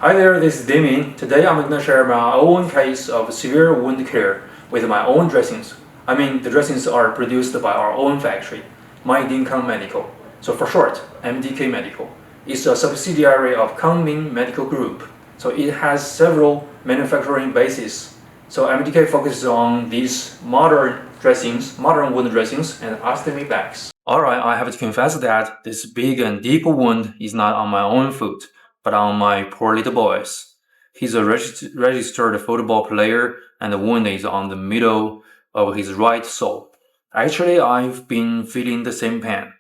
Hi there, this is Damian. Today I'm going to share my own case of severe wound care with my own dressings. The dressings are produced by our own factory, MaiDingKang Medical. So for short, MDK Medical. It's a subsidiary of KangMin Medical Group. So it has several manufacturing bases. So MDK focuses on these modern wound dressings and ostomy bags. Alright, I have to confess that this big and deep wound is not on my own foot, but on my poor little boy's. He's a registered football player and the wound is on the middle of his right sole. Actually, I've been feeling the same pain.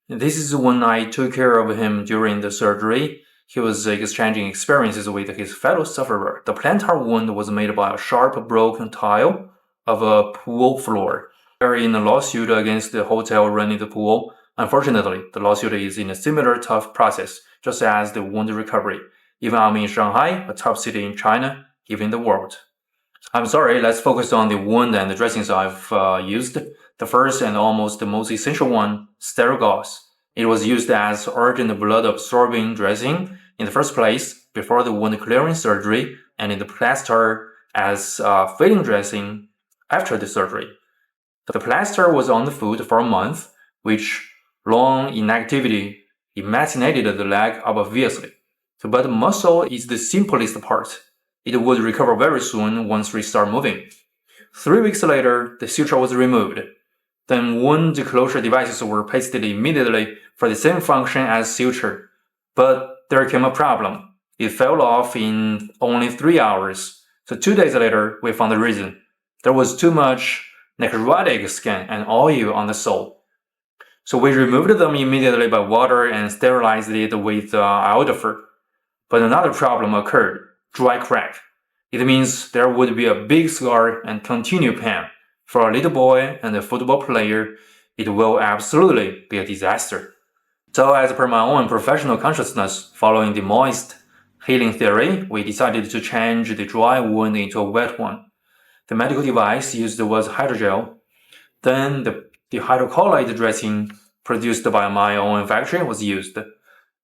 This is when I took care of him during the surgery. He was exchanging experiences with his fellow sufferer. The plantar wound was made by a sharp broken tile of a pool floor. We're in a lawsuit against the hotel running the pool. Unfortunately, the lawsuit is in a similar tough process, just as the wound recovery. Even I'm in Shanghai, a top city in China, even the world. I'm sorry, let's focus on the wound and the dressings I've used. The first and almost the most essential one, sterile gauze. It was used as urgent blood-absorbing dressing in the first place before the wound clearing surgery, and in the plaster as filling dressing after the surgery. The plaster was on the foot for a month, which long inactivity emaciated the leg obviously. But the muscle is the simplest part. It would recover very soon once we start moving. 3 weeks later, the suture was removed. Then wound closure devices were pasted immediately for the same function as suture. But there came a problem. It fell off in only 3 hours. So 2 days later, we found the reason. There was too much necrotic skin and oil on the sole. So we removed them immediately by water and sterilized it with alder. But another problem occurred, dry crack. It means there would be a big scar and continued pain. For a little boy and a football player, it will absolutely be a disaster. So as per my own professional consciousness, following the moist healing theory, we decided to change the dry wound into a wet one. The medical device used was hydrogel. Then the hydrocolloid dressing produced by my own factory was used.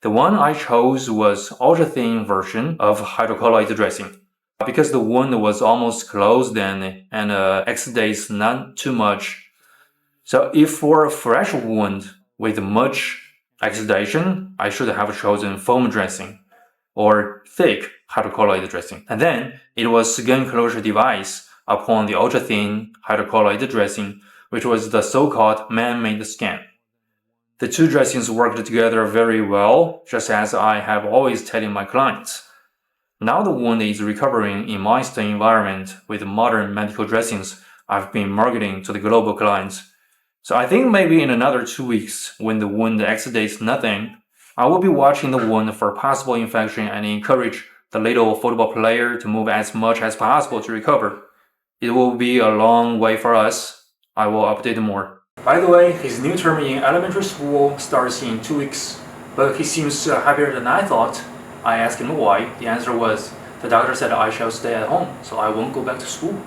The one I chose was ultra-thin version of hydrocolloid dressing. Because the wound was almost closed and exudates not too much. So if for a fresh wound with much exudation, I should have chosen foam dressing or thick hydrocolloid dressing. And then it was skin closure device upon the ultra-thin hydrocolloid dressing, which was the so-called man-made skin. The two dressings worked together very well, just as I have always telling my clients. Now the wound is recovering in moist environment with modern medical dressings I've been marketing to the global clients. So I think maybe in another 2 weeks, when the wound exudates nothing, I will be watching the wound for possible infection and encourage the little football player to move as much as possible to recover. It will be a long way for us. I will update more. By the way, his new term in elementary school starts in 2 weeks, but he seems happier than I thought. I asked him why. The answer was, the doctor said I shall stay at home, so I won't go back to school.